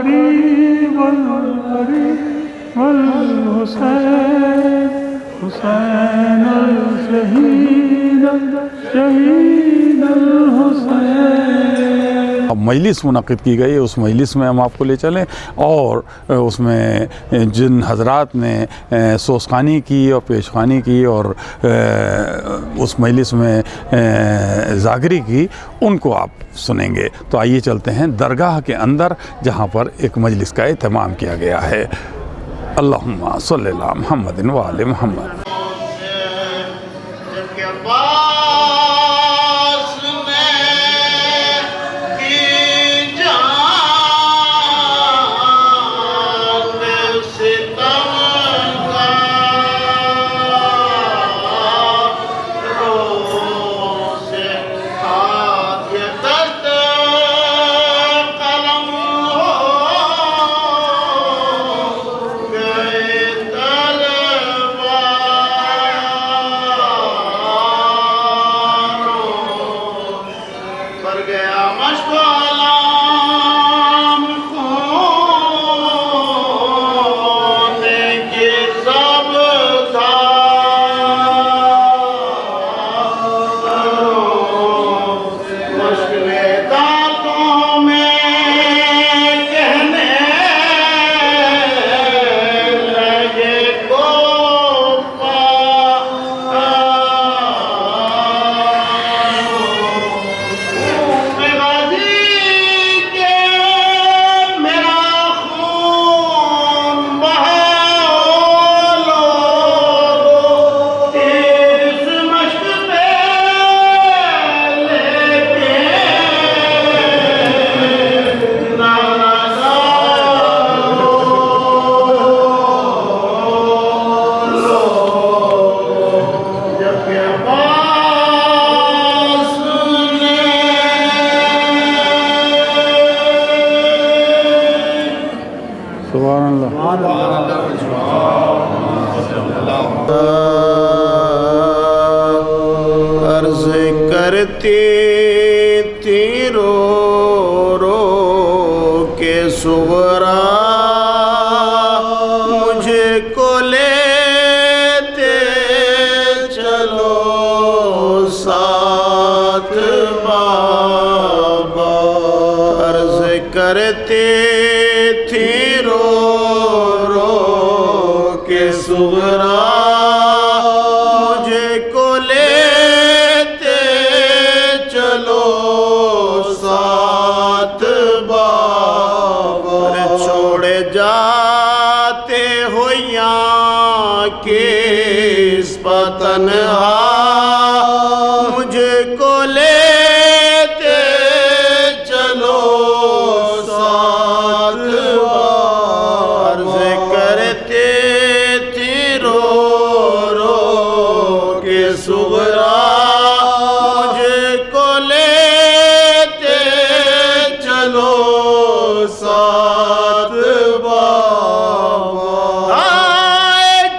القریب القریب الحسین حسین الشہید شہید الحسین. اب مجلس منعقد کی گئی، اس مجلس میں ہم آپ کو لے چلیں، اور اس میں جن حضرات نے سوزخوانی کی اور پیشخوانی کی اور اس مجلس میں زاگری کی، ان کو آپ سنیں گے. تو آئیے چلتے ہیں درگاہ کے اندر جہاں پر ایک مجلس کا اہتمام کیا گیا ہے. اللہم صلی اللہ محمد و آل محمد. عرض کرتی تھی رو رو کے صغرا مجھے کو لیتے چلو ساتھ بابا. عرض کرتی تھی رو رو کے صغرا مجھے کو لیتے چلو ساتھ بابا. چھوڑے جاتے ہو یہاں کس پتنہا مجھے کو لیتے چلو ساتھ بابا. عرض کرتے تھی رو رو کے صغرا مجھے کو لیتے چلو ساتھ بابا.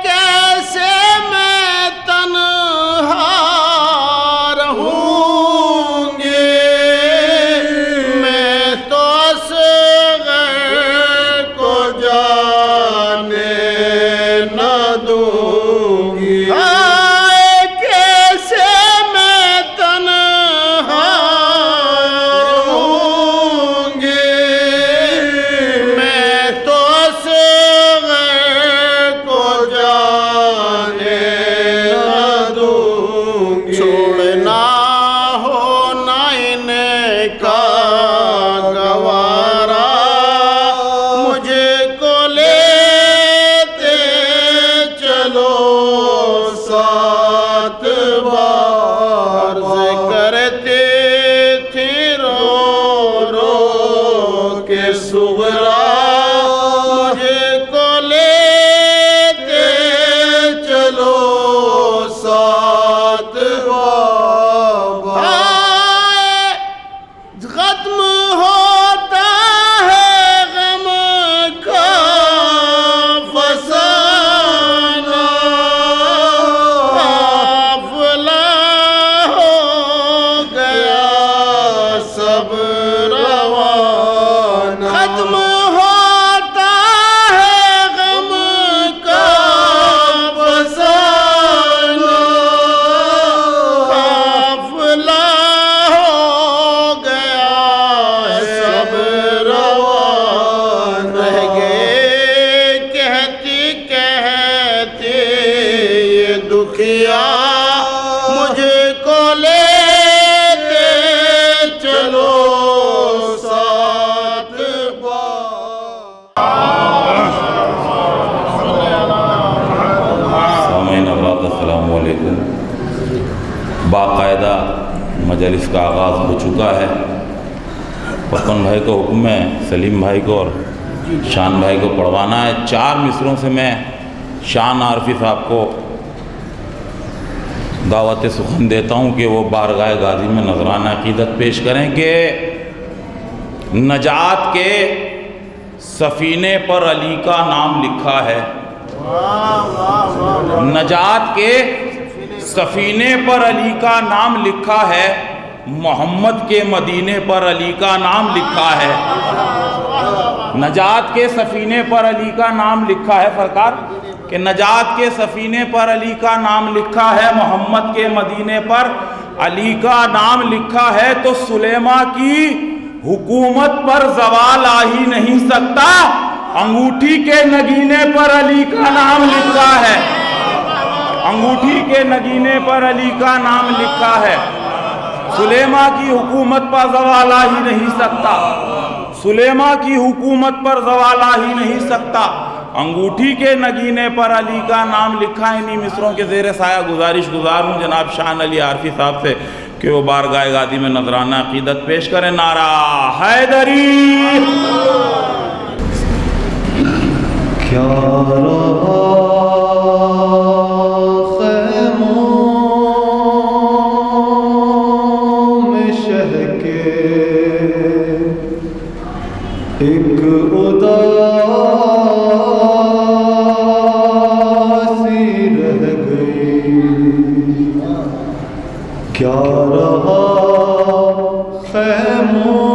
کیسے میں تنہا رہوں گے، میں تو اصغر کو جانے نہ دوں گی. کیسے میں تنہا رہوں گی، میں تو اصغر کو جانے نہ دوں گی. چھوڑنا ہونا ان کا گوارا مجھے کو لیتے چلو ساتھ بار. کرتے تھی رو رو کے صغرا مجھے کو لیتے چلو ساتھ بار. باقاعدہ مجلس کا آغاز ہو چکا ہے۔ پپن بھائی کو حکم ہے سلیم بھائی کو اور شان بھائی کو پڑھوانا ہے۔ 4 مصروں سے میں شان عارفی صاحب کو دعوت سخن دیتا ہوں کہ وہ بارگاہ غازی میں نذرانہ عقیدت پیش کریں کہ نجات کے سفینے پر علی کا نام لکھا ہے، نجات کے سفینے پر علی کا نام لکھا ہے، محمد کے مدینے پر علی کا نام لکھا ہے۔ نجات کے سفینے پر علی کا نام لکھا ہے سرکار کہ نجات کے سفینے پر علی کا نام لکھا ہے، محمد کے مدینے پر علی کا نام لکھا ہے، تو سلیمہ کی حکومت پر زوال آ ہی نہیں سکتا، انگوٹھی کے نگینے پر علی کا نام لکھا ہے، انگوٹھی کے نگینے پر علی کا نام لکھا ہے۔ سلیمہ کی حکومت پر زوال آ ہی نہیں سکتا، سلیمہ کی حکومت پر زوال آ ہی نہیں سکتا، انگوٹھی کے نگینے پر علی کا نام لکھا ہے۔ انہی مصروں کے زیر سایہ گزارش گزار ہوں جناب شان علی عارفی صاحب سے کہ وہ بارگاہ غازی میں نذرانہ عقیدت پیش کریں۔ نعرہ حیدری۔ کیا رہا خیموں میں شہ کے ایک اداسی رہ گئی، کیا رہا خیموں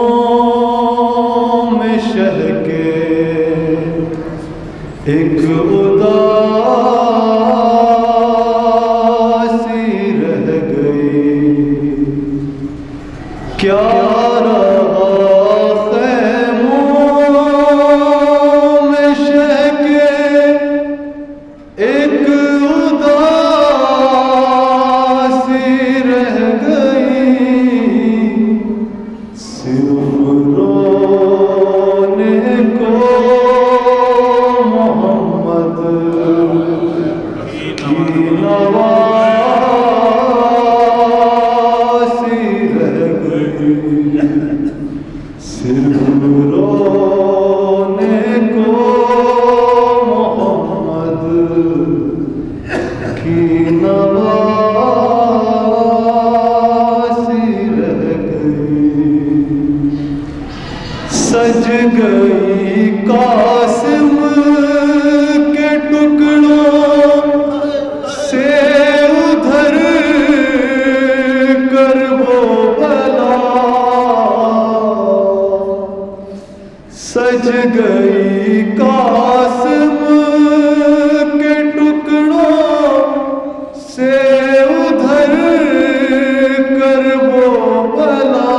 میں شہ کے ایک اداسی رہ گئی، کیا رہا خیموں میں شہ کے ایک اداسی رہ گئی، صرف رونے کو محمد کی نواسی رہ گئی، صرف رونے کو محمد کی نواسی رہ گئی، سج گئی قاسم کے ٹکڑوں سے ادھر کرب و بلا، سج گئی قاسم کے ٹکڑوں سے ادھر کرب و بلا،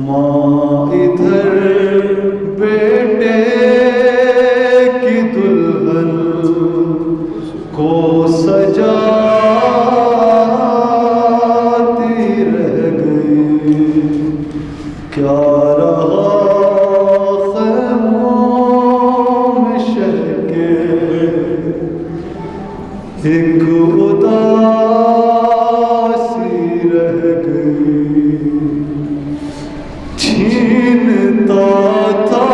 ماں ادھر بیٹے کی دلہن کو سجاتی رہ گئی، کیا رہا خیموں میں شہ کے ایک اداسی رہ گئی، چھینتا تھا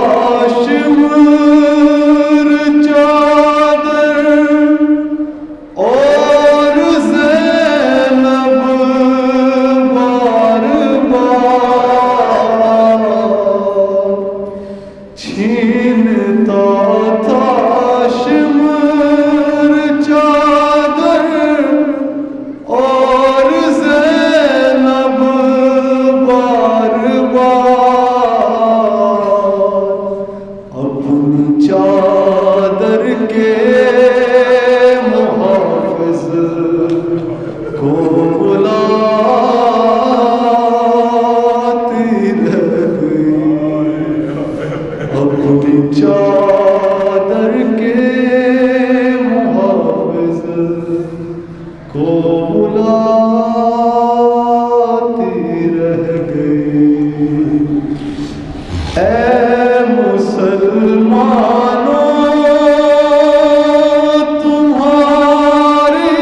شمر چادر اور زینب بار بار، چھینتا تھا شمر چادر اور زینب بار بار، اپنی چادر کے محافظ کو بلاتی رہ گئی، اپنی چادر کے محافظ کو بلاتی رہ گئی، اے مسلمانوں تمہاری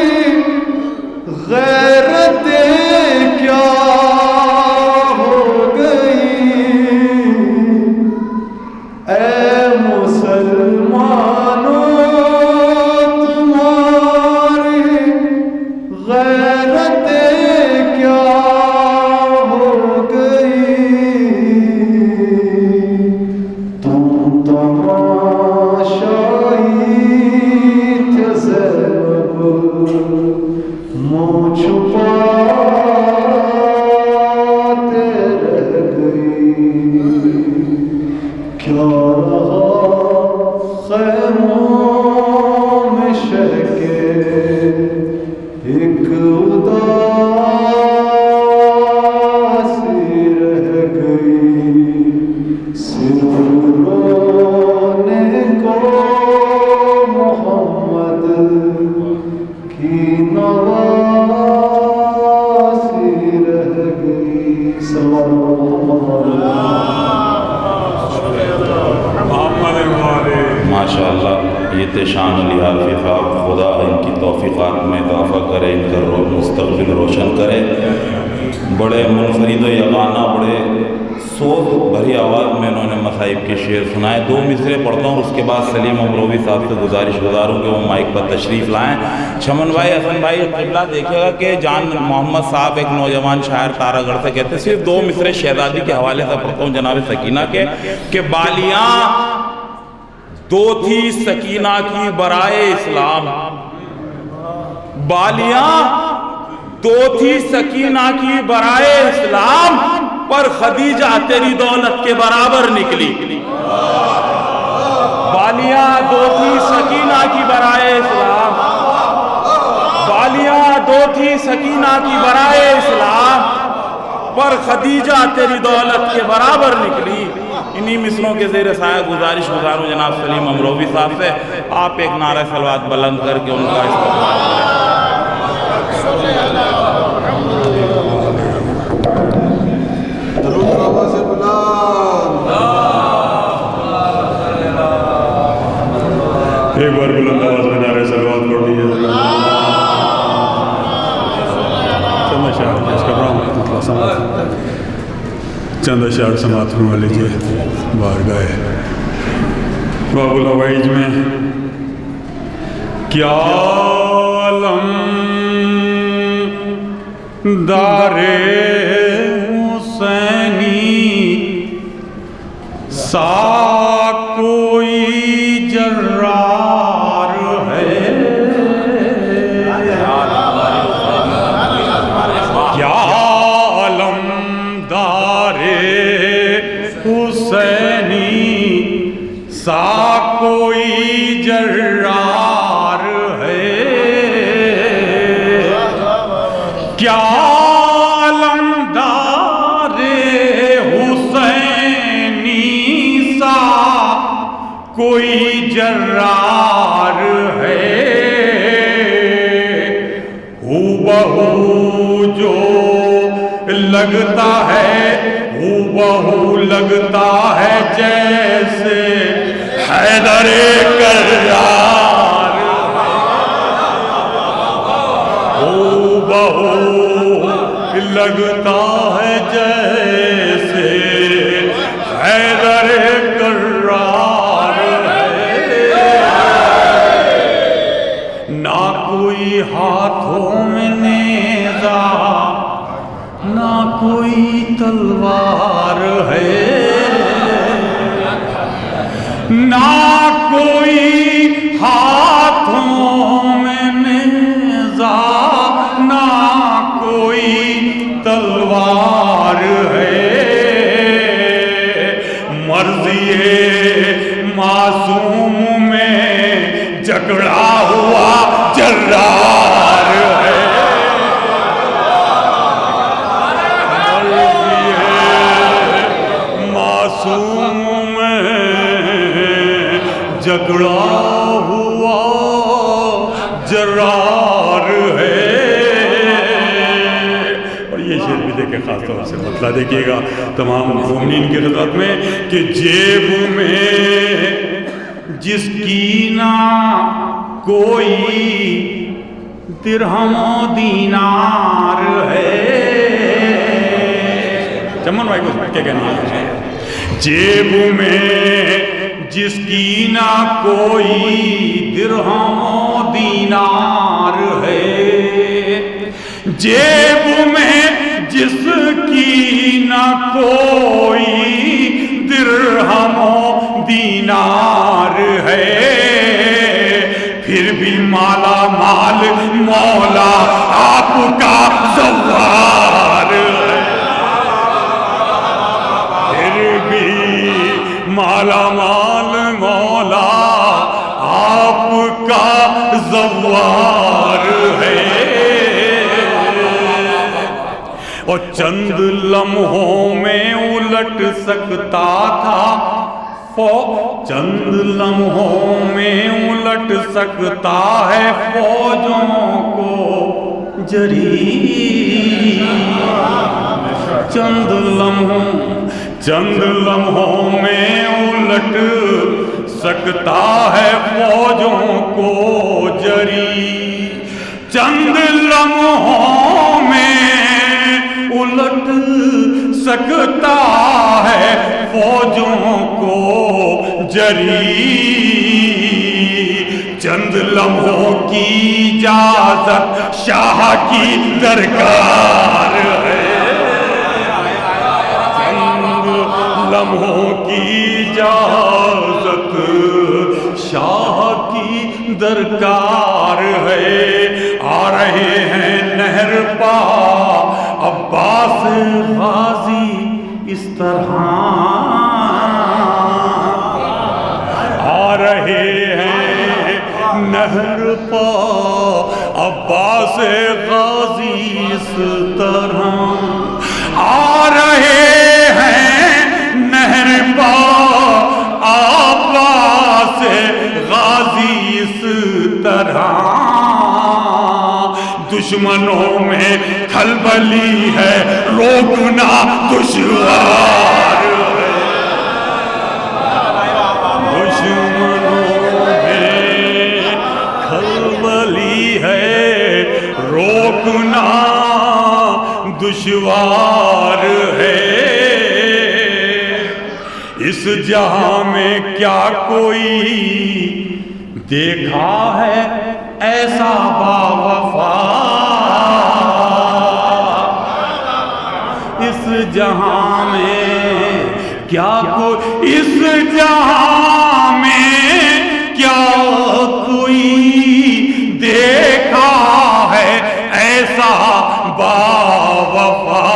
نواسی رہ گئی ماشاء اللہ یہ تشان علی حافظ صاحب، خدا ان کی توفیقات میں اضافہ کرے، ان کا مستقبل روشن کرے. بڑے منفرد و یگانہ، بڑے سوز بھری آواز میں انہوں نے مصائب کے شعر سنائے. 2 مصرے پڑھتا ہوں، اس کے بعد سلیم امروی صاحب سے گزارش گزاروں کہ وہ مائک پر تشریف لائیں. چمن بھائی، حسن بھائی قبلہ دیکھے گا کہ جان محمد صاحب ایک نوجوان شاعر تارا گڑھ سے کہتے ہیں، صرف 2 مصرے شہزادی کے حوالے سے پڑھتا ہوں جناب سکینہ کے، کہ بالیاں 2 تھی سکینہ کی برائے اسلام، بالیاں 2 تھی سکینہ کی برائے اسلام، پر خدیجہ تیری دولت کے برابر نکلی. بالیاں 2 تھی سکینہ کی برائے اسلام، بالیاں 2 تھی سکینہ کی برائے اسلام، پر خدیجہ تیری دولت کے برابر نکلی. انہی مصروں کے زیر سایہ گزارش گزاروں جناب سلیم امروی صاحب سے، آپ ایک نعرہ صلوات بلند کر کے ان کا استقبال کریں. ایک بار بلند آواز میں نعرہ صلوات پڑھ لیجیے. چند اشعار سماعت فرما لیجیے. بارگاہ باب الحوائج میں کیا عالم دار حسینی سا کوئی جرار ہے، کیا عالم دار حسینی سا کوئی جرار ہے، کیا عالم دار حسینی سا کوئی جرار ہے، ہو بہو جو لگتا ہے، ہو بہو لگتا ہے جیسے حیدر کرار، ہو بہو لگتا ہے جیسے حیدر کرار ہے، نہ کوئی ہاتھوں میں نیزہ نہ کوئی تلوار ہے، نہ کوئی ہاتھوں میں نیزہ نہ کوئی تلوار ہے، مرضی معصوم میں جھگڑا ہوا جرار ہے، معصوم میں جھگڑا ہوا جرار ہے. اور یہ شعر بھی دیکھیں خاص طور سے مطلع دیکھیے گا تمام مومنین کی خدمت میں کہ جیب میں جس کی نہ کوئی درہم و دینار ہے. چمن بھائی کو کیا کہنا ہے؟ جیب میں جس کی نہ کوئی درہم و دینار ہے، جیب میں جس کی نہ کوئی درہم و دینار ہے، پھر بھی مالا مال مولا آپ کا زوار ہے، پھر بھی مالا مال مولا آپ کا زوار ہے، اور چند لمحوں میں الٹ سکتا تھا چند لمحوں میں الٹ سکتا ہے فوجوں کو جری، چند لمحوں میں الٹ سکتا ہے فوجوں کو جری، چند لمحوں میں الٹ سکتا ہے فوجوں کو جری، چند لمحوں کی اجازت شاہ کی درکار ہے، چند لمحوں کی اجازت شاہ کی درکار ہے، آ رہے ہیں نہر پا عباس غازی اس طرح، آ رہے ہیں نہر پا عباس غازی اس طرح، آ رہے ہیں نہر پا عباس غازی اس طرح، دشمنوں میں کھلبلی ہے روکنا دشوار ہے، دشمنوں میں کھلبلی ہے روکنا دشوار ہے، اس جہاں میں کیا کوئی دیکھا ہے ایسا باوفا، اس جہاں میں کیا کوئی، اس جہاں میں کیا کوئی دیکھا ہے ایسا باوفا،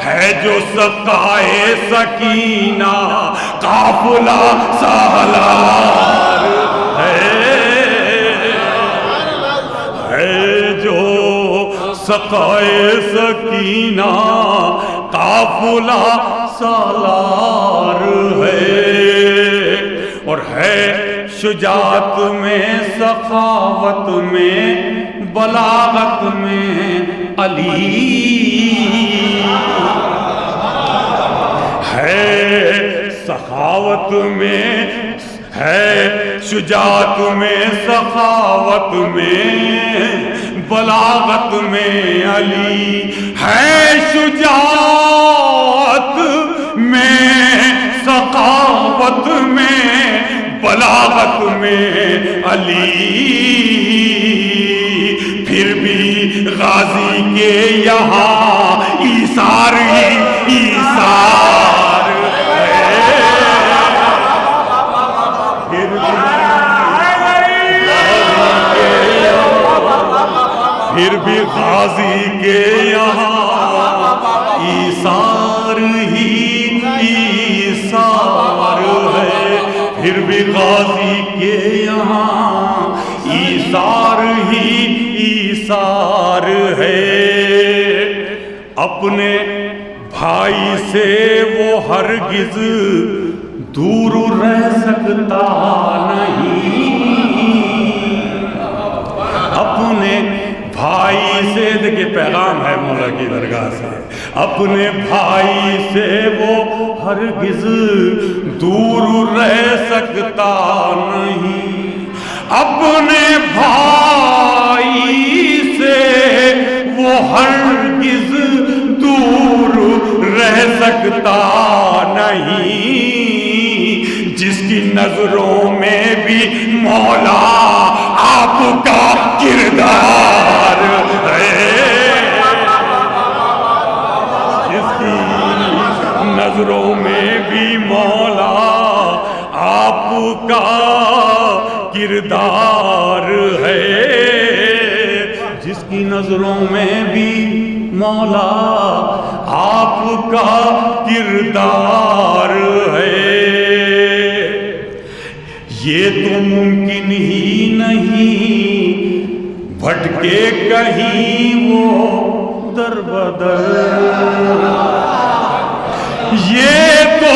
ہے جو سقائے سکینہ قافلہ سالار ہے جو سقائے سکینہ قافلہ سالار ہے، اور ہے شجاعت میں سخاوت میں بلاغت میں علی، ہے سخاوت میں، ہے شجاعت میں سخاوت میں بلاغت میں علی، ہے شجاعت میں سخاوت میں بلاغت میں علی، پھر بھی غازی کے یہاں ایثار ہی ایثار ہے، پھر بھی غازی کے یہاں ایثار ہی ایثار ہے، پھر بھی غازی کے یہاں ایثار ہی ایثار ہے، اپنے بھائی سے وہ ہرگز دور رہ سکتا نہیں، اپنے بھائی سے، دیکھیں پیغام ہے مولا کی درگاہ سے، اپنے بھائی سے وہ ہرگز دور رہ سکتا نہیں، اپنے بھائی سے وہ ہرگز دور رہ سکتا نہیں، جس کی نظروں میں بھی مولا آپ کا کردار ہے، جس کی نظروں میں بھی مولا آپ کا کردار ہے، جس کی نظروں میں بھی مولا آپ کا کردار ہے، یہ تو ممکن ہی نہیں بھٹکے کہیں وہ در بدر، یہ تو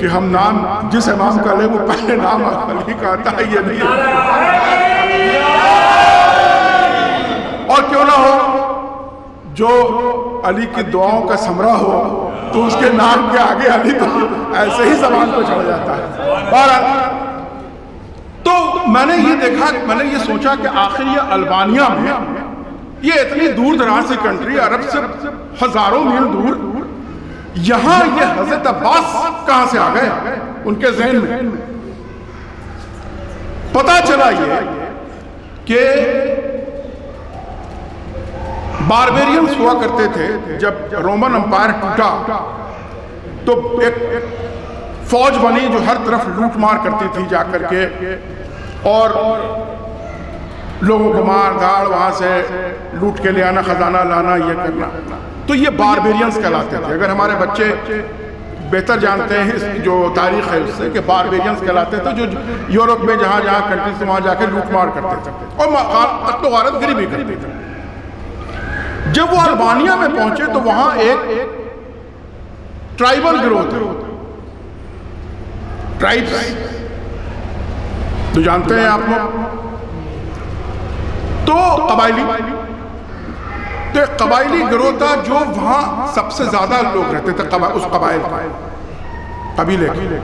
کہ ہم نام جس امام کا لے وہ پہلے نام علی کا آتا ہے، یہ نہیں ہے۔ اور کیوں نہ ہو، جو علی کی دعاؤں کا ثمرہ ہو تو اس کے نام کے آگے علی تو ایسے ہی زبان پہ چڑھ جاتا ہے۔ بہرحال تو میں نے یہ دیکھا، میں نے یہ سوچا کہ آخر یہ البانیہ میں، یہ اتنی دور دراز کی کنٹری، عرب سے ہزاروں میل دور، یہاں یہ حضرت عباس کہاں سے آ گئے ان کے ذہن میں؟ پتہ چلا یہ کہ باربیرینز ہوا کرتے تھے، جب رومن امپائر ٹوٹا تو ایک فوج بنی جو ہر طرف لوٹ مار کرتی تھی جا کر کے، اور لوگوں کو مار دھاڑ وہاں سے لوٹ کے لے آنا، خزانہ لانا، یہ کرنا، تو یہ باربیرینز کہلاتے تھے۔ اگر ہمارے بچے بہتر جانتے ہیں جو تاریخ ہے اس سے، کہ باربیرینز کہلاتے تھے جو یورپ میں جہاں جہاں کنٹریز سے وہاں جا کے لوٹ مار کرتے تھے اور قتل و غارت گری بھی کرتے تھے۔ جب وہ البانیہ میں پہنچے تو وہاں ایک ٹرائبل گروہ تھا، ٹرائبس تو جانتے ہیں آپ لوگ، تو قبائلی، تو ایک قبائلی گروہ تھا جو وہاں سب سے زیادہ لوگ رہتے تھے اس قبیلے کے۔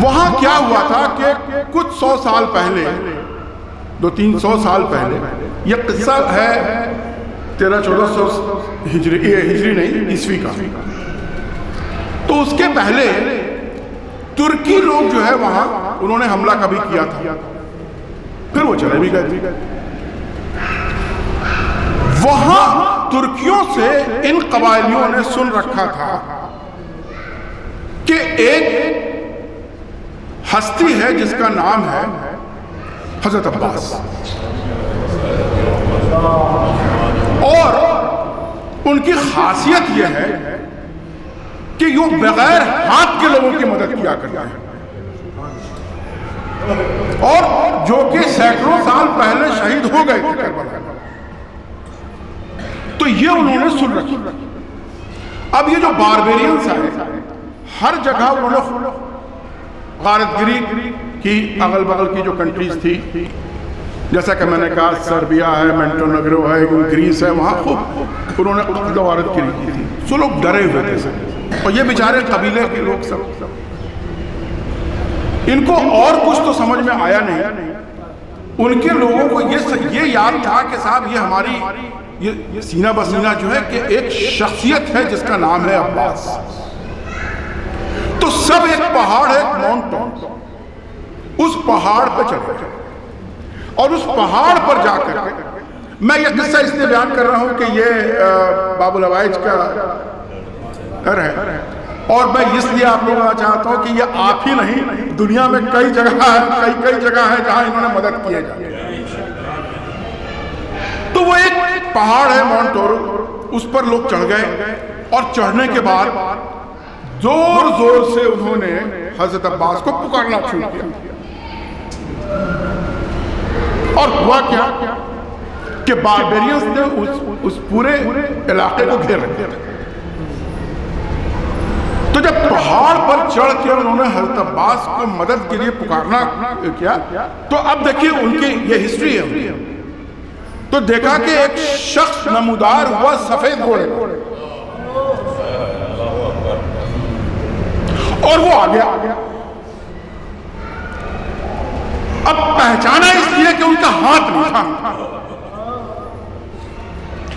وہاں کیا ہوا تھا کہ کچھ 100 سال پہلے، 200-300 سال پہلے، یہ قصہ ہے 1300-1400 ہجری نہیں، عیسوی کا۔ تو اس کے پہلے ترکی لوگ جو ہے وہاں، انہوں نے حملہ کبھی کیا تھا، پھر وہ چلے بھی گئے۔ وہاں ترکیوں سے ان قبائلیوں نے سن رکھا تھا کہ ایک ہستی ہے جس کا نام ہے حضرت عباس، اور ان کی خاصیت یہ ہے کہ یہ بغیر ہاتھ کے لوگوں کی مدد کیا کرتا ہے، اور جو کہ سینکڑوں سال پہلے شہید ہو گئے تھے کربلا میں، تو یہ انہوں نے سن رکھی۔ اب یہ جو باربیرینز آئے، ہر جگہ انہوں نے غارت گری کی، اغل بغل کی جو کنٹریز تھی، جیسا کہ میں نے کہا سربیا ہے، مونٹینیگرو ہے، گریس ہے، وہاں خوب انہوں نے قتل و غارت گری کی تھی۔ سو لوگ ڈرے ہوئے تھے، اور یہ بیچارے قبیلے کے لوگ سب، ان کو اور کچھ تو سمجھ میں آیا نہیں۔ ان کے لوگوں کو یہ یاد تھا کہ صاحب یہ ہماری یہ سینہ بسینہ جو ہے کہ ایک شخصیت ہے جس کا نام ہے عباس۔ تو سب ایک پہاڑ ہے، ایک ماؤنٹین، اس پہاڑ پہ چلے گئے، اور اس پہاڑ پر جا کر کے، میں یہ قصہ اس لیے بیان کر رہا ہوں کہ یہ باب الحوائج کا گھر ہے، اور میں اس لیے آپ لوگوں کو چاہتا ہوں کہ یہ آپ ہی نہیں، دنیا میں کئی جگہ ہے، کئی جگہ ہے جہاں انہوں نے مدد کیے جاتے ہیں۔ تو وہ ایک پہاڑ ہے ماؤنٹ ٹورو، اس پر لوگ چڑھ گئے، اور چڑھنے کے بعد زور زور سے انہوں نے حضرت عباس کو پکارنا شروع کیا، اور ہوا کیا کہ باربیرینز نے اس پورے علاقے کو گھیر رکھا۔ تو جب پہاڑ پر چڑھ کے انہوں نے حضرت عباس کو مدد کے لیے پکارنا کیا، تو اب دیکھیے ان کی یہ ہسٹری ہے، تو دیکھا کہ ایک شخص نمودار ہوا سفید گھوڑے، اور وہ آ گیا۔ اب پہچانا اس لیے کہ ان کا ہاتھ نہیں تھا،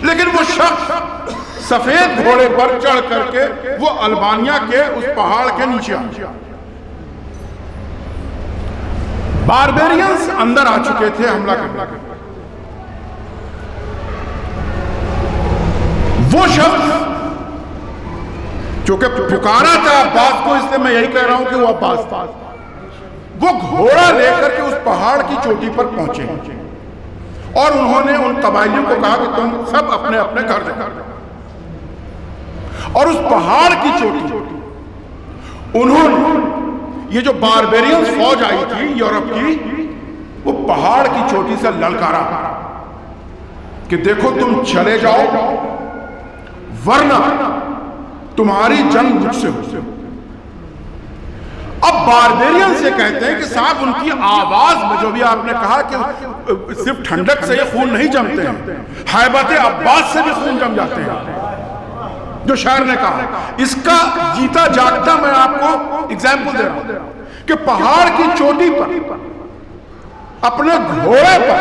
لیکن وہ شخص سفید گھوڑے پر چڑھ کر کے وہ البانیہ کے اس پہاڑ کے نیچے آ گیا۔ باربیرینز اندر آ چکے تھے حملہ کرنے کے۔ وہ شخص جو کہ پکارا تھا عباس کو، اس لیے میں یہی کہہ رہا ہوں کہ وہ عباس تھا، وہ گھوڑا لے کر کے اس پہاڑ کی چوٹی پر پہنچے، اور انہوں نے ان قبائلیوں کو کہا کہ تم سب اپنے اپنے گھر جاؤ، اور اس پہاڑ کی چوٹی انہوں نے، یہ جو باربیرینز فوج آئی تھی یورپ کی، وہ پہاڑ کی چوٹی سے للکارا کہ دیکھو تم چلے جاؤ ورنہ تمہاری جنگ مجھ سے ہو۔ باربیرین سے کہتے ہیں کہ صاحب ان کی آواز میں جو بھی آپ نے کہا کہ صرف ٹھنڈک سے یہ خون نہیں جمتے ہیں، ہیبت عباس سے بھی خون جم جاتے ہیں، جو شاعر نے کہا۔ اس کا جیتا جاگتا میں آپ کو ایگزامپل دے رہا ہوں کہ پہاڑ کی چوٹی پر اپنے گھوڑے پر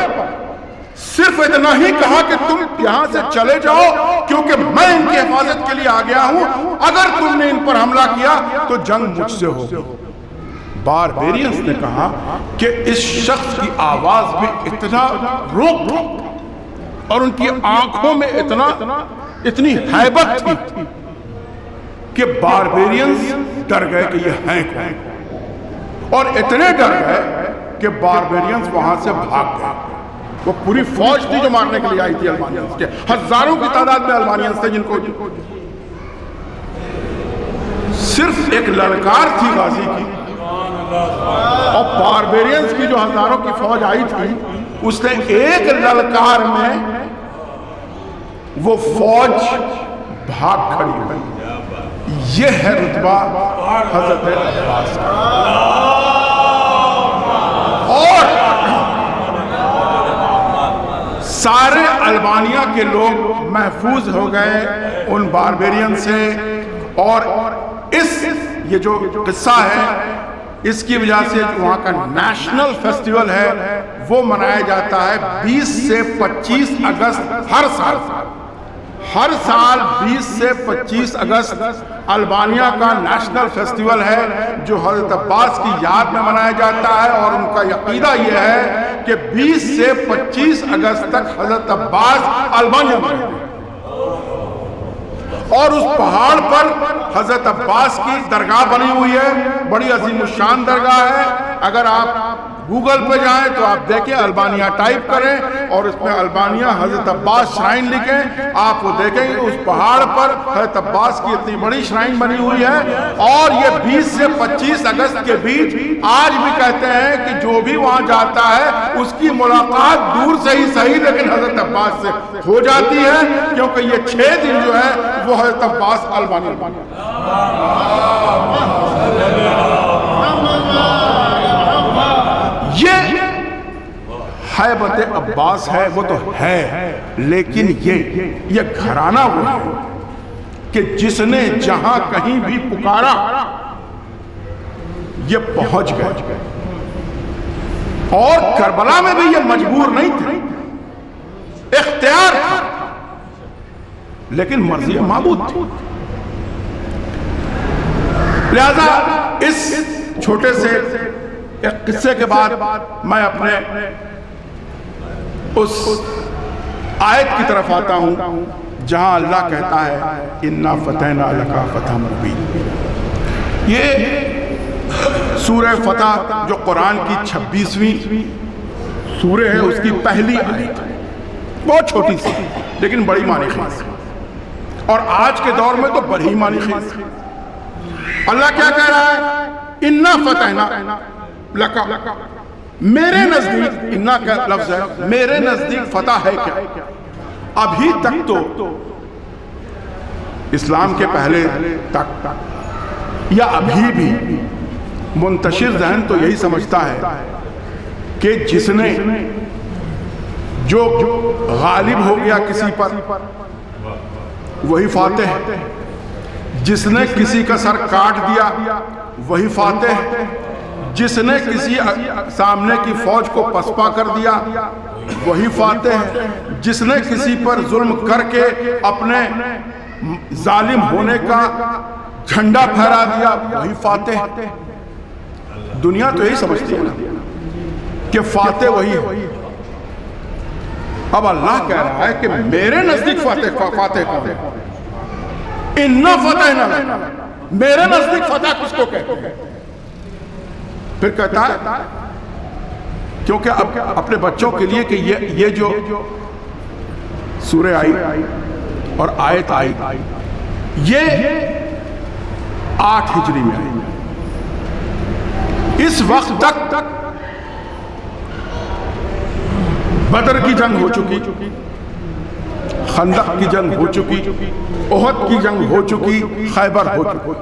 صرف اتنا ہی کہا کہ تم یہاں سے چلے جاؤ کیونکہ میں ان کی حفاظت کے لیے آ گیا ہوں، اگر تم نے ان پر حملہ کیا تو جنگ مجھ سے ہوگی۔ باربیرینز نے کہا کہ اس شخص کی آواز میں اتنا روک تھا اور ان کی آنکھوں میں اتنی ہیبت تھی کہ باربیرینز ڈر گئے کہ یہ ہیں کون، اور اتنے ڈر گئے کہ باربیرینز وہاں سے بھاگ گئے۔ وہ پوری فوج تھی جو مارنے کے لیے آئی تھی البانیانز کے، ہزاروں کی تعداد میں البانیانز تھے جن کو صرف ایک للکار تھی غازی کی، اور باربیرینز کی جو ہزاروں کی فوج آئی تھی اس نے ایک للکار میں وہ فوج بھاگ کھڑی ہوئی۔ یہ ہے رتبہ حضرت عباس کا۔ اور سارے البانیہ کے لوگ محفوظ ہو گئے ان باربیرین سے، اور یہ جو قصہ ہے اس کی وجہ سے وہاں کا نیشنل فیسٹیول ہے وہ منایا جاتا ہے 20 سے 25 اگست ہر سال۔ ہر سال 20 سے 25 اگست البانیہ کا نیشنل فیسٹیول ہے جو حضرت عباس کی یاد میں منایا جاتا ہے، اور ان کا عقیدہ یہ ہے کہ 20 سے 25 اگست تک حضرت عباس البانیہ میں رہتے ہیں، اور اس پہاڑ پر حضرت عباس کی درگاہ بنی ہوئی ہے، بڑی عظیم الشان درگاہ ہے۔ اگر آپ گوگل پہ جائیں تو آپ دیکھیں، البانیہ ٹائپ کریں اور اس میں البانیہ حضرت عباس شرائن لکھیں، آپ وہ دیکھیں گے اس پہاڑ پر حضرت عباس کی اتنی بڑی شرائن بنی ہوئی ہے۔ اور یہ 20 سے 25 اگست کے بیچ آج بھی کہتے ہیں کہ جو بھی وہاں جاتا ہے اس کی ملاقات دور سے ہی صحیح لیکن حضرت عباس سے ہو جاتی ہے، کیونکہ یہ 6 دن جو ہے وہ حضرت عباس البانیہ یہ ہیبت عباس ہے، وہ تو ہے، لیکن یہ گھرانہ وہ ہے کہ جس نے جہاں کہیں بھی پکارا یہ پہنچ گئے، اور کربلا میں بھی یہ مجبور نہیں تھے، اختیار تھا لیکن مرضی معبود تھی۔ لہذا اس چھوٹے سے ایک قصے کے بعد میں اپنے اس آیت کی طرف آتا ہوں جہاں اللہ کہتا ہے اِنَّا فَتَحْنَا لَكَ فَتْحًا مُبِينًا۔ یہ سورہ فتح جو قرآن کی 26ویں سورہ ہے اس کی پہلی آیت ہے، بہت چھوٹی سی لیکن بڑی معنی خیز، اور آج کے دور میں تو بڑی معنی خیز۔ اللہ کیا کہہ رہا ہے؟ اِنَّا فَتَحْنَا لَكَ، میرے نزدیک، اِنَّا کا لفظ ہے، میرے نزدیک فتح ہے کیا؟ ابھی تک تو اسلام کے پہلے تک یا ابھی بھی منتشر ذہن تو یہی سمجھتا ہے کہ جس نے جو غالب ہو گیا کسی پر وہی فاتح ہے، جس نے کسی کا سر کاٹ دیا وہی فاتح ہے، جس نے کسی سامنے کی فوج کو پسپا کر دیا وہی فاتح ہے، جس نے کسی پر ظلم کر کے اپنے ظالم ہونے کا جھنڈا پھہرا دیا وہی فاتح ہے۔ دنیا تو یہی سمجھتی ہے نا کہ فاتح وہی ہے۔ اب اللہ کہہ رہا ہے کہ میرے نزدیک فاتح کون ہے؟ اِنَّا فَتَحْنَا لَكَ، میرے نزدیک فتح کس کو کہتے ہیں؟ پھر کہتا ہے کیونکہ اب اپنے بچوں کے لیے کہ یہ جو سورہ آئی اور آیت آئی یہ 8 ہجری میں آئی، اس وقت تک بدر کی جنگ ہو چکی، خندق کی جنگ ہو چکی، احد کی جنگ ہو چکی، خیبر ہو چکی،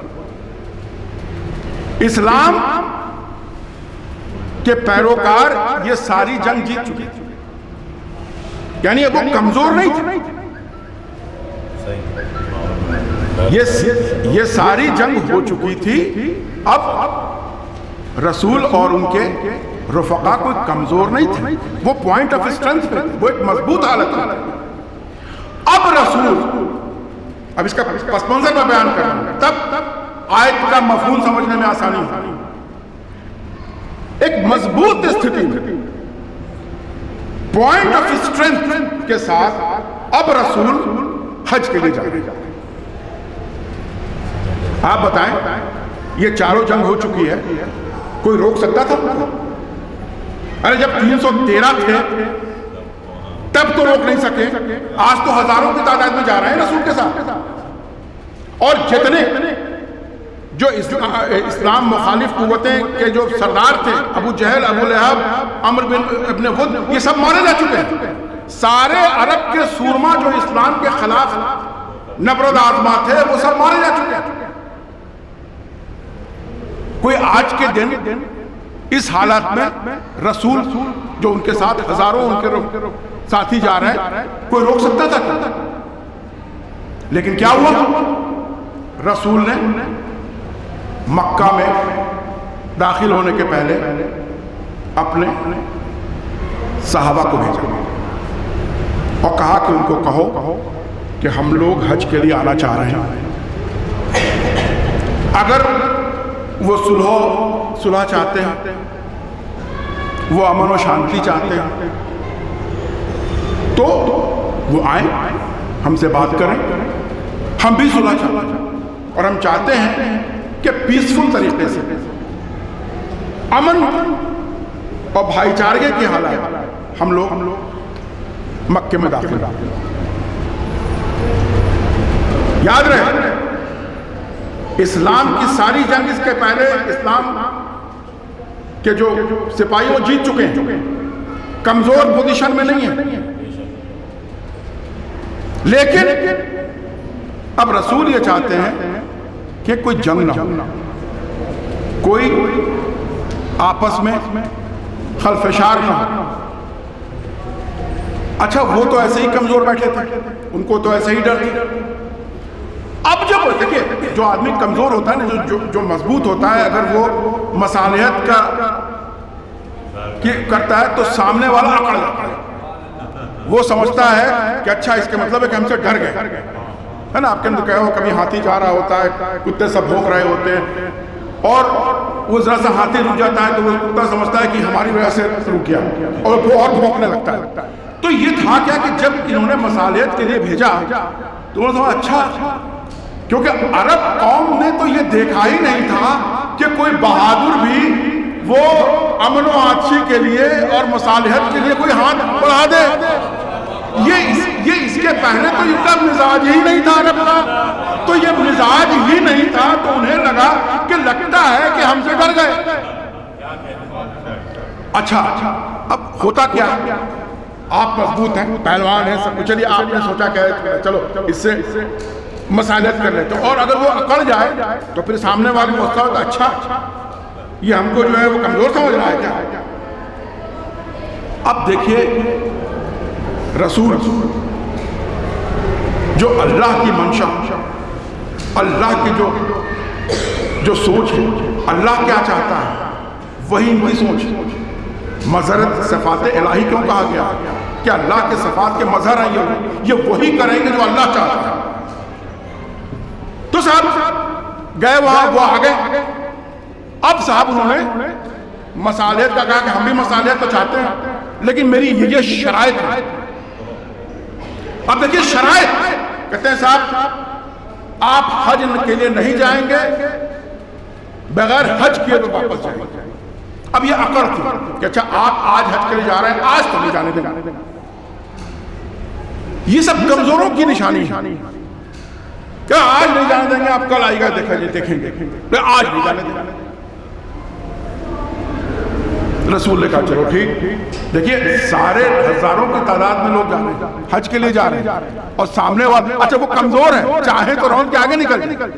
اسلام کے پیروکار یہ ساری جنگ جیت چکے تھے، یعنی اب وہ کمزور نہیں تھے. یہ ساری جنگ ہو چکی تھی. اب رسول اور ان کے رفقا کوئی کمزور نہیں تھے، وہ پوائنٹ آف اسٹرینتھ پہ تھے، وہ ایک مضبوط حالت ہے. اب رسول، اب اس کا پس منظر میں بیان کر رہا ہوں، تب آیت کا مفہوم سمجھنے میں آسانی ہے. ایک مضبوط استھتی میں پوائنٹ آف اسٹرینتھ کے ساتھ اب رسول حج کے لیے جا رہے ہیں. آپ بتائیں، یہ چاروں جنگ ہو چکی ہے، کوئی روک سکتا تھا؟ ارے جب 313 تھے تب تو روک نہیں سکے، آج تو ہزاروں کی تعداد میں جا رہے ہیں رسول کے ساتھ. اور جتنے جو اسلام مخالف قوتیں کے جو سردار تھے، ابو جہل، ابو لہب، عمرو بن ابن ود، یہ سب مارے جا چکے ہیں. سارے عرب کے سورما جو اسلام کے خلاف نبرد آزما تھے وہ سب مارے جا چکے ہیں. کوئی آج کے دن اس حالات میں رسول جو ان کے ساتھ ہزاروں ان کے ساتھی جا رہے ہیں، کوئی روک سکتا تھا؟ لیکن کیا ہوا؟ رسول نے مکہ میں داخل ہونے کے پہلے اپنے صحابہ کو بھیجا اور کہا کہ ان کو کہو کہ ہم لوگ حج کے لیے آنا چاہ رہے ہیں. اگر وہ صلح چاہتے ہیں، وہ امن و شانتی چاہتے ہیں، تو وہ آئیں، ہم سے بات کریں. ہم بھی صلح چاہتے ہیں اور ہم چاہتے ہیں کہ پیسفل طریقے سے امن اور بھائی چارگی کی حالت ہم لوگ مکے میں داخل. یاد رہے، اسلام کی ساری جنگ اس کے پہلے اسلام کے جو سپاہی وہ جیت چکے ہیں، کمزور پوزیشن میں نہیں ہیں. لیکن اب رسول یہ چاہتے ہیں کہ کوئی جنگ نہ ہو، کوئی آپس میں خلفشار نہ ہو. اچھا، وہ تو ایسے ہی کمزور بیٹھے تھے، ان کو تو ایسے ہی ڈر تھا. اب جب دیکھیے، جو آدمی کمزور ہوتا ہے نا، جو مضبوط ہوتا ہے، اگر وہ مصالحت کا کرتا ہے تو سامنے والا اکڑ جاتا ہے. وہ سمجھتا ہے کہ اچھا اس کے مطلب ہے کہ ہم سے ڈر گئے، ہے نا. آپ کے اندر کہو کبھی ہاتھی جا رہا ہوتا ہے، کتے سب بھونک رہے ہوتے ہیں، اور وہ ذرا سا ہاتھی رک جاتا ہے تو وہ کتا سمجھتا ہے کہ ہماری وجہ سے رک گیا، اور وہ اور بھونکنے لگتا ہے. تو یہ تھا کیا کہ جب انہوں نے مصالحت کے لیے بھیجا تو انہوں نے سمجھا اچھا، کیونکہ عرب قوم نے تو یہ دیکھا ہی نہیں تھا کہ کوئی بہادر بھی وہ امن و آچی کے لیے اور مصالحت کے لیے کوئی ہاتھ بڑھا دے. یہ اس کے پہلے تو ان کا مزاج ہی نہیں تھا عرب کا. تو یہ مزاج ہی نہیں تھا تو انہیں لگا کہ لگتا ہے کہ ہم سے ڈر گئے. اچھا، اب ہوتا کیا؟ آپ مضبوط ہیں، پہلوان ہیں، سب کچھ. چلیے آپ نے سوچا کہ چلو اس سے مصالحت کر لیتے، اور اگر وہ اکڑ جائے تو پھر سامنے والے کو ہوتا ہے اچھا یہ ہم کو جو ہے وہ کمزور سمجھ رہا ہے کیا. اب دیکھیے، رسول جو اللہ کی منشا، اللہ کی جو سوچ ہے، اللہ کیا چاہتا ہے وہی ان کی سوچ. مظہرت صفات الہی کیوں کہا گیا؟ کہ اللہ کے صفات کے مظہر ہیں، یہ وہی کریں گے جو اللہ چاہتا ہے. تو صاحب گئے وہاں، وہ آ گئے. اب صاحب انہوں نے مصالحت کا کہا کہ ہم بھی مصالحت تو چاہتے ہیں، لیکن میری یہ شرائط ہے. اب دیکھیے شرائط، کہتے ہیں صاحب آپ حج کے لیے نہیں جائیں گے، بغیر حج کیے تو واپس جائیں گے. اب یہ اکڑ تھی کہ اچھا آپ آج حج کے لیے جا رہے ہیں، آج تو نہیں جانے دیں. یہ سب کمزوروں کی نشانی ہے. کیا آج نہیں جانے دیں گے، آپ کل آئے گا دیکھیں گے، آج نہیں جانے دیں گے. رسول نے کہا چلو ٹھیک. دیکھیے سارے ہزاروں کی تعداد میں لوگ جا رہے ہیں، حج کے لیے جا رہے ہیں، اور سامنے والے اچھا وہ کمزور ہیں، چاہیں تو رون کے آگے نکل جائیں.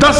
10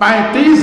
35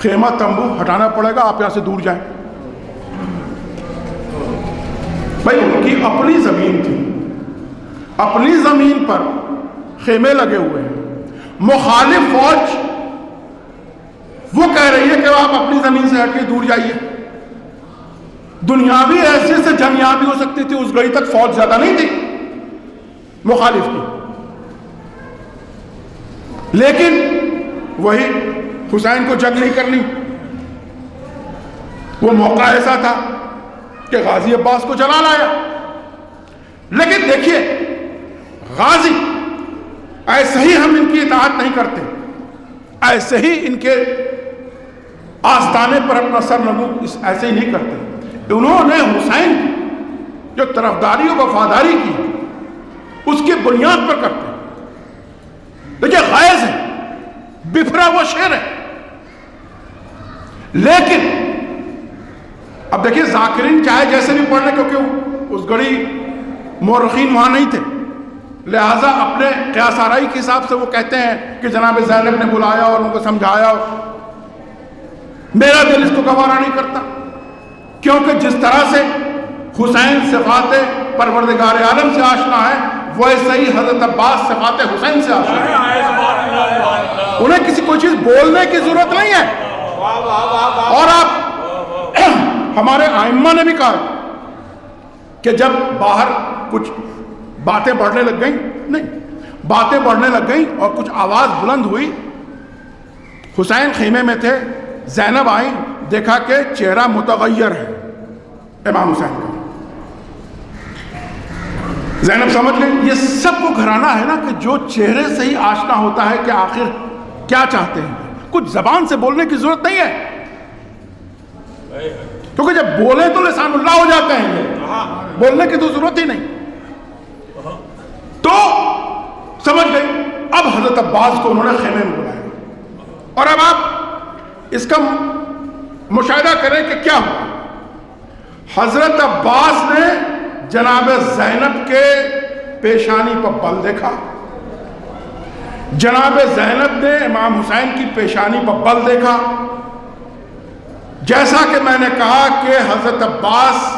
خیمہ تمبو ہٹانا پڑے گا, آپ یہاں سے دور جائیں. بھائی ان کی اپنی زمین تھی, اپنی زمین پر خیمے لگے ہوئے ہیں. مخالف فوج وہ کہہ رہی ہے کہ آپ اپنی زمین سے ہٹ کے دور جائیے. دنیاوی حیثیت سے جنگ یہاں بھی ہو سکتی تھی, اس گھڑی تک فوج زیادہ نہیں تھی مخالف کی, لیکن وہی حسین کو جنگ نہیں کرنی. وہ موقع ایسا تھا کہ غازی عباس کو جلا لایا. لیکن دیکھیے غازی ایسے ہی ہم ان کی اطاعت نہیں کرتے, ایسے ہی ان کے آستانے پر اپنا سر نگو ایسے ہی نہیں کرتے. انہوں نے حسین جو طرفداری و وفاداری کی اس کی بنیاد پر کرتے. دیکھیے غیظ ہے, بفرا وہ شعر ہے, لیکن اب دیکھیے ذاکرین چاہے جیسے بھی پڑھ لیں, کیونکہ اس گھڑی مورخین وہاں نہیں تھے, لہٰذا اپنے قیاس آرائی کے حساب سے وہ کہتے ہیں کہ جناب زینب نے بلایا اور ان کو سمجھایا. میرا دل اس کو گوارا نہیں کرتا, کیونکہ جس طرح سے حسین صفات پروردگار عالم سے آشنا ہے, ویسے ہی حضرت عباس صفات حسین سے آشنا ہے. انہیں کسی کوئی چیز بولنے کی ضرورت نہیں ہے. اور آپ ہمارے ائمہ نے بھی کہا کہ جب باہر کچھ باتیں بڑھنے لگ گئیں, نہیں باتیں بڑھنے لگ گئیں اور کچھ آواز بلند ہوئی, حسین خیمے میں تھے, زینب آئیں, دیکھا کہ چہرہ متغیر ہے امام حسین کا. زینب سمجھ لیں یہ سب وہ گھرانہ ہے نا کہ جو چہرے سے ہی آشنا ہوتا ہے کہ آخر کیا چاہتے ہیں. کچھ زبان سے بولنے کی ضرورت نہیں ہے, کیونکہ جب بولیں تو لسان اللہ ہو جاتے ہیں, بولنے کی تو ضرورت ہی نہیں. تو سمجھ گئی. اب حضرت عباس کو انہوں نے خیمے میں بلایا, اور اب آپ اس کا مشاہدہ کریں کہ کیا ہوا. حضرت عباس نے جناب زینب کے پیشانی پر بل دیکھا, جناب زینب نے امام حسین کی پیشانی پر بل دیکھا. جیسا کہ میں نے کہا کہ حضرت عباس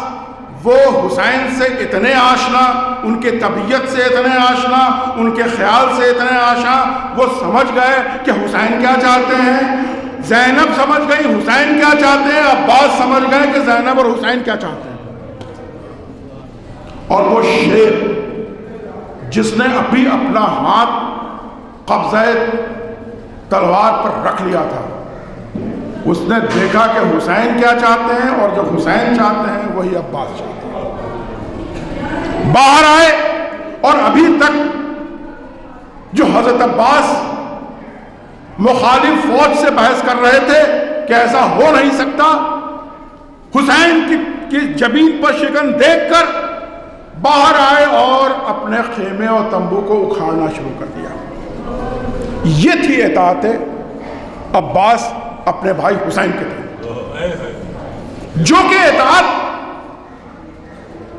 وہ حسین سے اتنے آشنا, ان کے طبیعت سے اتنے آشنا, ان کے خیال سے اتنے آشنا, وہ سمجھ گئے کہ حسین کیا چاہتے ہیں. زینب سمجھ گئی حسین کیا چاہتے ہیں, عباس سمجھ گئے کہ زینب اور حسین کیا چاہتے ہیں. اور وہ شیر جس نے ابھی اپنا ہاتھ قبضہ تلوار پر رکھ لیا تھا, اس نے دیکھا کہ حسین کیا چاہتے ہیں, اور جو حسین چاہتے ہیں وہی عباس چاہتے ہیں. باہر آئے, اور ابھی تک جو حضرت عباس مخالف فوج سے بحث کر رہے تھے کہ ایسا ہو نہیں سکتا, حسین کی جبین پر شکن دیکھ کر باہر آئے اور اپنے خیمے اور تمبو کو اکھاڑنا شروع کر دیا. یہ تھی اطاعت عباس اپنے بھائی حسین کے تھے, جو کہ اطاعت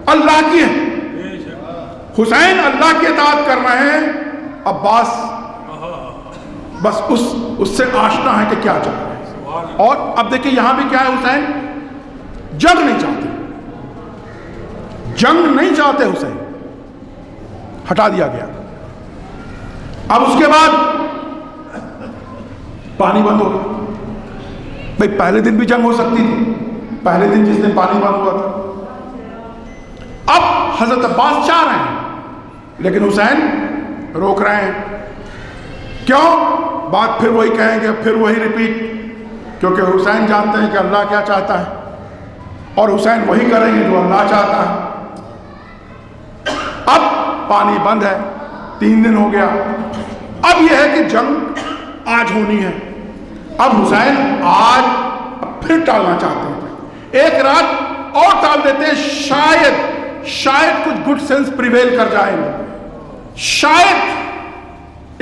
اللہ کی ہے. حسین اللہ کی اطاعت کر رہے ہیں, عباس بس اس سے آشنا ہے کہ کیا چاہ رہے ہیں. اور اب دیکھیں یہاں بھی کیا ہے, حسین جنگ نہیں چاہتے, جنگ نہیں چاہتے حسین, ہٹا دیا گیا. اب اس کے بعد پانی بند ہو گیا. بھئی پہلے دن بھی جنگ ہو سکتی تھی, پہلے دن جس دن پانی بند ہوا تھا. اب حضرت عباس چاہ رہے ہیں, لیکن حسین روک رہے ہیں. کیوں؟ بات پھر وہی کہیں گے, پھر وہی ریپیٹ, کیونکہ حسین جانتے ہیں کہ اللہ کیا چاہتا ہے, اور حسین وہی کریں گے جو اللہ چاہتا ہے. اب پانی بند ہے, 3 دن ہو گیا. اب یہ ہے کہ جنگ آج ہونی ہے. اب حسین آج پھر ٹالنا چاہتے ہیں, ایک رات اور ٹال دیتے ہیں, شاید کچھ گڈ سینس پریویل کر جائیں گے, شاید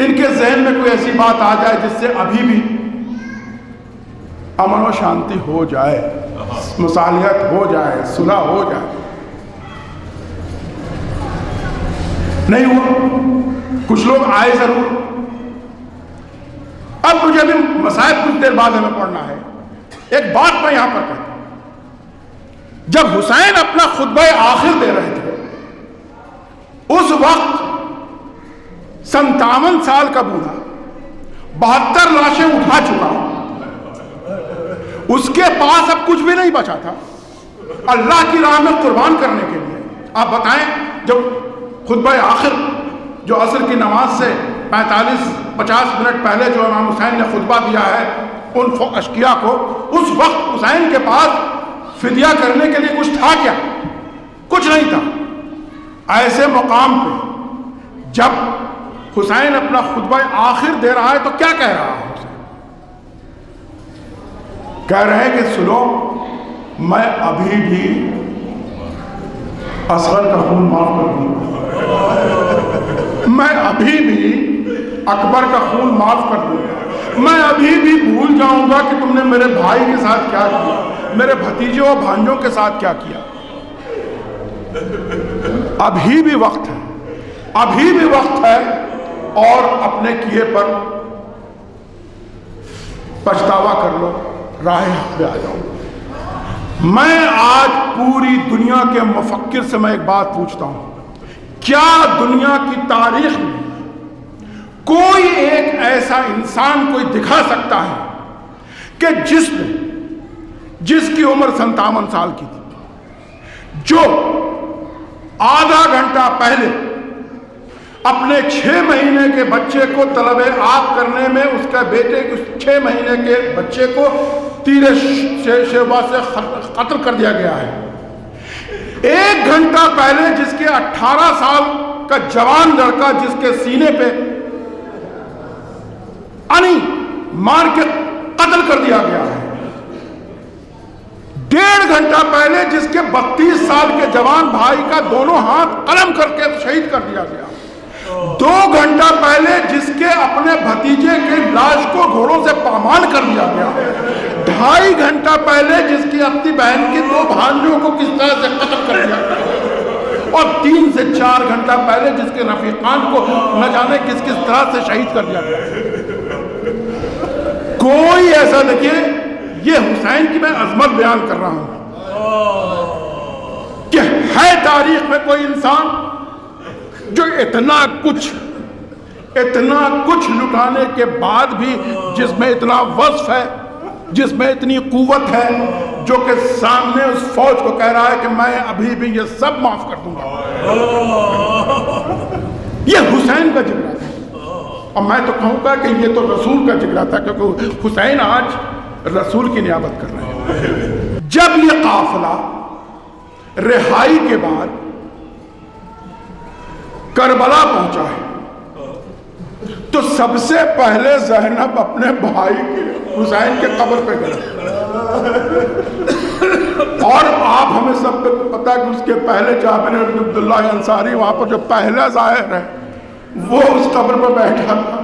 ان کے ذہن میں کوئی ایسی بات آ جائے جس سے ابھی بھی امن و شانتی ہو جائے, مصالحت ہو جائے, صلح ہو جائے. نہیں ہوا. کچھ لوگ آئے ضرور. اب مجھے بھی مسائل کچھ دیر بعد ہمیں پڑھنا ہے. ایک بات میں یہاں پر کہتا ہوں، جب حسین اپنا خطبہ آخر دے رہے تھے، اس وقت 57 سال کا بوڑھا 72 لاشیں اٹھا چکا، اس کے پاس اب کچھ بھی نہیں بچا تھا اللہ کی راہ میں قربان کرنے کے لیے۔ آپ بتائیں، جب خطبہ آخر جو عصر کی نماز سے 45-50 منٹ پہلے جو امام حسین نے خطبہ دیا ہے ان اشقیاء کو، اس وقت حسین کے پاس فدیہ کرنے کے لیے کچھ تھا کیا؟ کچھ نہیں تھا۔ ایسے مقام پہ جب حسین اپنا خطبہ آخر دے رہا ہے تو کیا کہہ رہا ہے؟ کہہ رہے ہیں کہ سنو، میں ابھی بھی اصغر کا خون معاف کر دوں گا، میں ابھی بھی اکبر کا خون معاف کر دوں گا، میں ابھی بھی بھول جاؤں گا کہ تم نے میرے بھائی کے ساتھ کیا کیا، میرے بھتیجوں اور بھانجوں کے ساتھ کیا کیا۔ ابھی بھی وقت ہے، ابھی بھی وقت ہے، اور اپنے کیے پر پچھتاوا کر لو، راہ حق پہ آ جاؤ۔ میں آج پوری دنیا کے مفکر سے میں ایک بات پوچھتا ہوں، کیا دنیا کی تاریخ میں کوئی ایک ایسا انسان کوئی دکھا سکتا ہے کہ جس کی عمر 57 سال کی تھی، جو آدھا گھنٹہ پہلے اپنے 6 مہینے کے بچے کو طلب آب کرنے میں اس کا بیٹے 6 مہینے کے بچے کو تیر شیوا سے قتل کر دیا گیا ہے، 1 گھنٹہ پہلے جس کے 18 سال کا جوان لڑکا جس کے سینے پہ مار کے قتل کر دیا گیا ہے، 1.5 گھنٹہ پہلے جس کے 32 سال کے جوان بھائی کا دونوں ہاتھ قلم کر کے شہید کر دیا گیا، 2 گھنٹہ پہلے جس کے اپنے بھتیجے کے لاش کو گھوڑوں سے پامال کر دیا گیا، 2.5 گھنٹہ پہلے جس کی اپنی بہن کے 2 بھانجوں کو کس طرح سے قتل کر دیا گیا، اور 3 سے 4 گھنٹہ پہلے جس کے رفیقان کو نہ جانے کس طرح سے شہید کر دیا گیا۔ کوئی ایسا دیکھیے، یہ حسین کی میں عظمت بیان کر رہا ہوں کہ ہے تاریخ میں کوئی انسان جو اتنا کچھ لٹانے کے بعد بھی جس میں اتنا وصف ہے، جس میں اتنی قوت ہے، جو کہ سامنے اس فوج کو کہہ رہا ہے کہ میں ابھی بھی یہ سب معاف کر دوں گا۔ یہ حسین کا جگرہ تھا، اور میں تو کہوں گا کہ یہ تو رسول کا جگرہ تھا، کیونکہ حسین آج رسول کی نیابت کر رہے ہیں۔ جب یہ قافلہ رہائی کے بعد کربلا پہنچا ہے تو سب سے پہلے زینب اپنے بھائی کے حسین کے قبر پہ گئے، اور آپ ہمیں سب کو پتا کہ اس کے پہلے جابر بن عبداللہ انصاری وہاں پر جو پہلا ظاہر ہے وہ اس قبر پہ بیٹھا تھا۔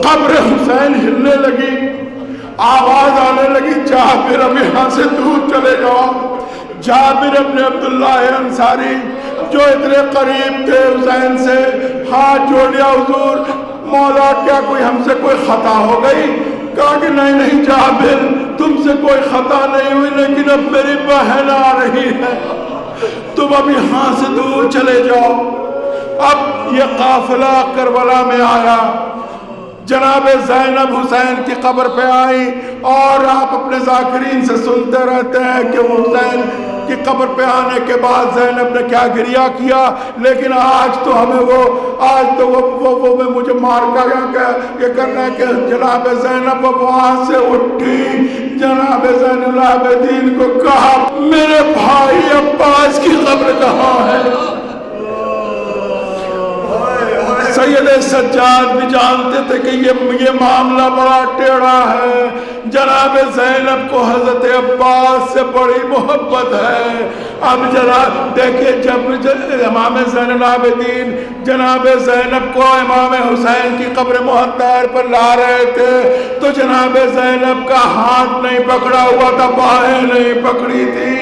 قبر حسین ہلنے لگی، آواز آنے لگی، جابر اب یہاں سے دور چلے جاؤ۔ جابر ابن عبداللہ انصاری جو اتنے قریب تھے حسین سے، ہاتھ جوڑ لیا، حضور مولا کیا کوئی ہم سے کوئی خطا ہو گئی؟ کہا کہ نہیں جابر، تم سے کوئی خطا نہیں ہوئی، لیکن اب میری بہن آ رہی ہے، تم اب یہاں سے دور چلے جاؤ۔ اب یہ قافلہ کربلا میں آیا، جناب زینب حسین کی قبر پہ آئی، اور آپ اپنے ذاکرین سے سنتے رہتے ہیں کہ حسین کی قبر پہ آنے کے بعد زینب نے کیا گریہ کیا، لیکن آج تو ہمیں وہ مجھے مار کا یہ کرنا ہے کہ جناب زینب وہاں سے اٹھی، جناب زین العابدین کو کہا میرے بھائی عباس کی قبر کہاں ہے؟ سید سجاد بھی جانتے تھے کہ یہ معاملہ بڑا ٹیڑھا ہے، جناب زینب کو حضرت عباس سے بڑی محبت ہے۔ اب جناب دیکھیں، جب امام زین العابدین جناب زینب کو امام حسین کی قبر مہتار پر لا رہے تھے تو جناب زینب کا ہاتھ نہیں پکڑا ہوا تھا، باہیں نہیں پکڑی تھی،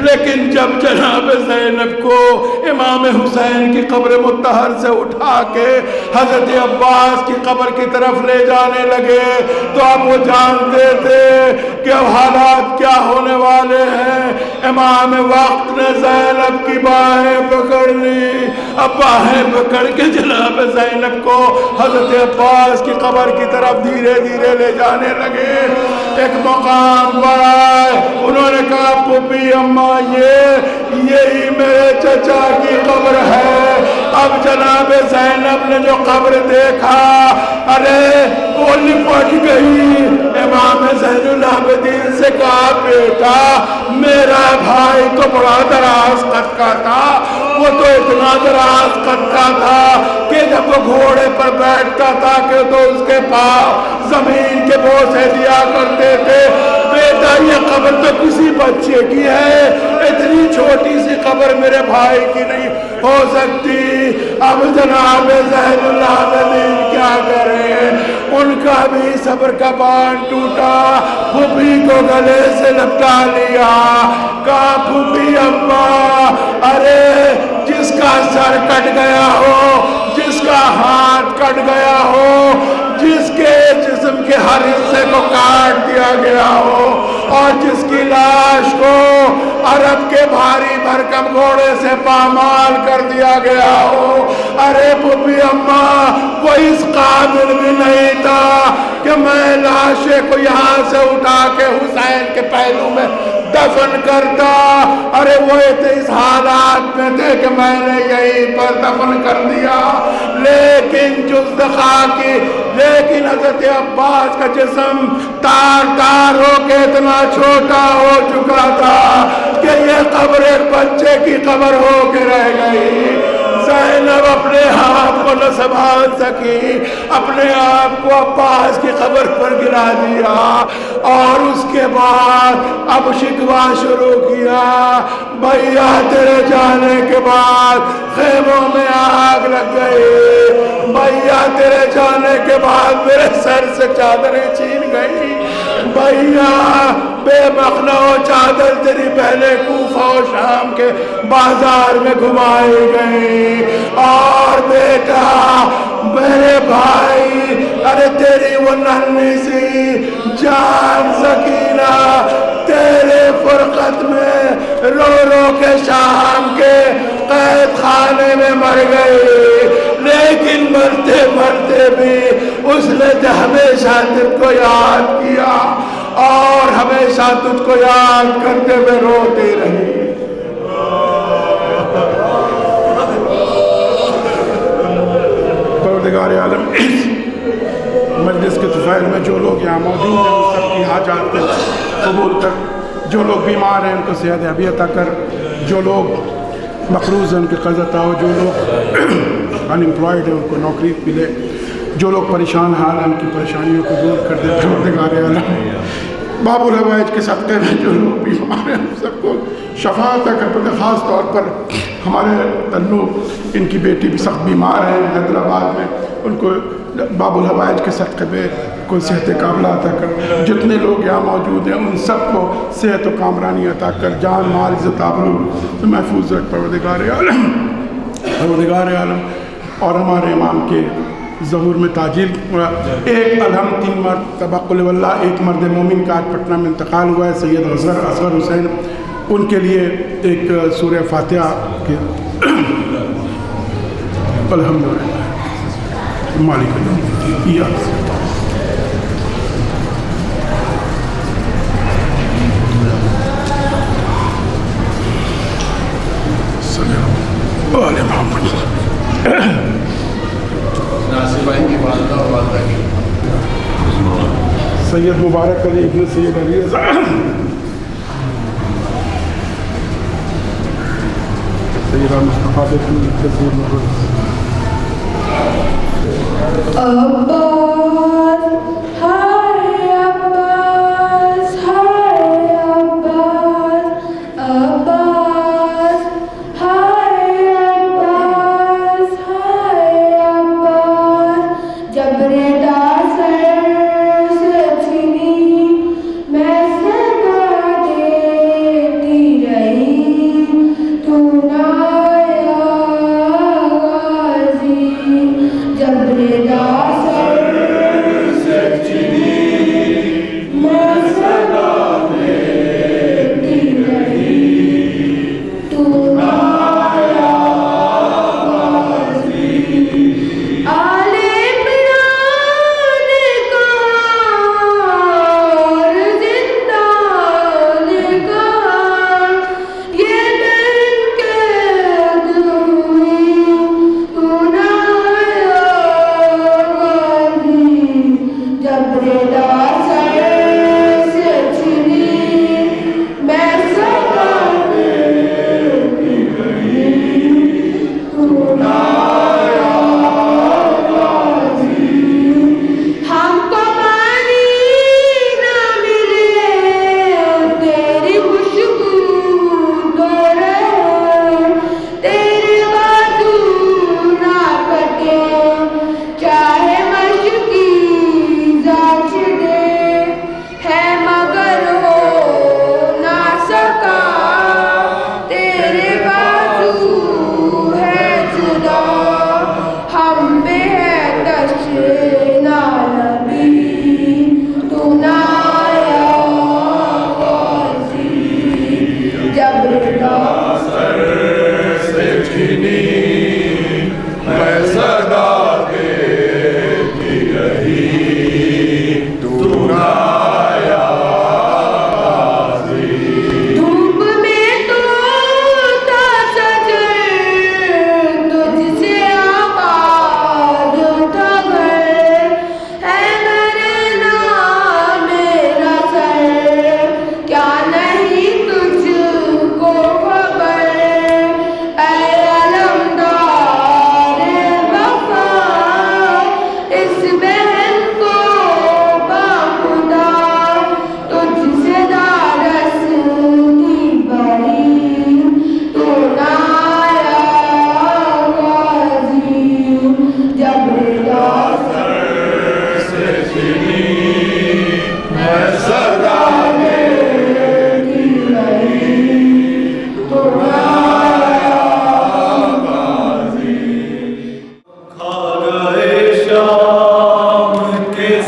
لیکن جب جناب زینب کو امام حسین کی قبر مطہر سے اٹھا کے حضرت عباس کی قبر کی طرف لے جانے لگے تو اب وہ جانتے تھے کہ اب حالات کیا ہونے والے ہیں۔ امام وقت نے زینب کی باہیں پکڑ لی، اب باہیں پکڑ کے جناب زینب کو حضرت عباس کی قبر کی طرف دھیرے دھیرے لے جانے لگے۔ ایک مقام پر آئے، انہوں نے کہا پھوپھی اماں یہی میرے چچا کی قبر ہے۔ اب جناب زینب نے جو قبر دیکھا، ارے وہ لپٹ گئی۔ امام زین العابدین سے کہا بیٹا میرا بھائی تو بڑا دراز قد کا تھا، وہ تو اتنا دراز قد کا تھا کہ جب وہ گھوڑے پر بیٹھتا تھا کہ تو اس کے پاؤں زمین کے بوسے دیا کرتے تھے۔ بیٹا یہ قبر تو کسی بچے کی ہے، اتنی چھوٹی سی قبر میرے بھائی کی نہیں ہو سکتی۔ اب جناب زین العابدین کیا کریں، ان کا بھی صبر کا باندھ ٹوٹا، پھوپھی کو گلے سے لپٹا لیا، کہا پھوپھی اماں ارے جس کا سر کٹ گیا ہو، جس کا ہاتھ کٹ گیا ہو، جس کے جسم کے ہر حصے کو کاٹ دیا گیا ہو اور جس کی لاش کو عرب کے بھاری بھرکم گھوڑے سے پامال کر دیا گیا ہو، ارے پھوپھی اماں وہ اس قابل بھی نہیں تھا کہ میں لاشے کو یہاں سے اٹھا کے حسین کے پہلو میں دفن کرتا۔ ارے وہ اس حالات میں تھے کہ میں نے یہیں پر دفن کر دیا۔ لیکن لیکن حضرت عباس کا جسم تار تار ہو کے اتنا چھوٹا ہو چکا تھا کہ یہ قبر ایک بچے کی قبر ہو کے رہ گئی۔ زینب اپنے آپ کو نہ سنبھال سکی، اپنے آپ کو عباس کی قبر پر گرا دیا اور اس کے بعد اب شکوہ شروع کیا، بھیا تیرے جانے کے بعد خیموں میں آگ لگ گئی، بھیا تیرے جانے کے بعد میرے سر سے چادریں چھین گئی، بھیا بے مخنہ و چادر تیری بہنیں کوفہ و شام کے بازار میں گھمائی گئی، اور بیٹا میرے بھائی ارے تیری وہ ننھی سی جان سکینہ تیرے فرقت میں رو رو کے شام کے قید خانے میں مر گئی، لیکن مرتے مرتے بھی اس نے ہمیشہ تجھ کو یاد کیا اور ہمیشہ تجھ کو یاد کرتے ہوئے روتی رہی۔ پروردگار عالم اس مجلس کے طفیل میں جو لوگ یہاں موجود ہیں ان سب کی حاجات کو قبول کر، جو لوگ بیمار ہیں ان کو صحت یابی عطا کر، جو لوگ مقروض ہیں ان کے قرض عطا ہو، جو لوگ ان امپلائڈ ہیں ان کو نوکری ملے، جو لوگ پریشان حال ہیں ان کی پریشانیوں کو دور کر دے۔ پروردگار عالم باب الحوائج کے صدقے میں جو لوگ بیمار ہیں ان سب کو شفا عطا کر، خاص طور پر ہمارے تنو ان کی بیٹی بھی سخت بیمار ہے حیدرآباد میں، ان کو باب الحوائج کے صدقے میں کوئی صحت کاملہ عطا کر، جتنے لوگ یہاں موجود ہیں ان سب کو صحت و کامرانی عطا کر، جان مال عزت آبرو محفوظ رکھ پروردگار عالم۔ پروردگار عالم اور ہمارے امام کے ظہور میں تاجیل ایک الحمد 3 مرد تبقل واللہ، ایک مرد مومن کا آج پٹنہ میں انتقال ہوا ہے، سید اصغر حسین، ان کے لیے ایک سورہ فاتحہ کے الحمدللہ مالک الحمد آل محمد سید مبارک علی ابن سید علی رضا، سیدہ مصطفیٰ بن کثیر نور عباس ہائے عباس ہائے عباس عباس ہائے عباس ہائے عباس جبر داسر سے چھنی میں صدا دیتی رہی تو نہ آیا غازی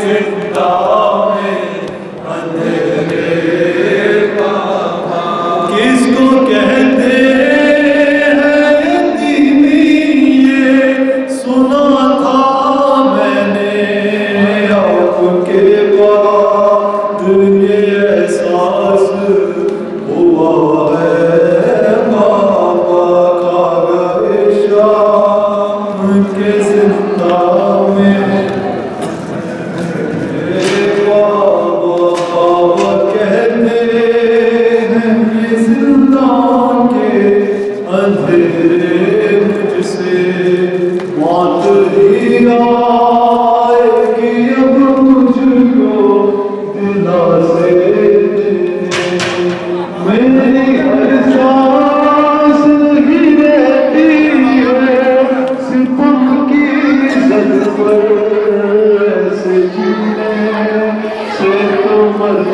زندہ میں اندھیرے کس کو کہتے ہیں یتیمی یہ سنا تھا میں نے آپ کے بعد یہ احساس ہوا ہے بابا کھا گئے شام کے زندہ میں بابا کہتے ہیں یہ زندان کے اندھیرے مجھ سے موت ہی آئے گی اب مجھ کو دلاسے میری ہر سانس لگی رہتی ہے ستم کی زد پر ایسے جینے سے تو مر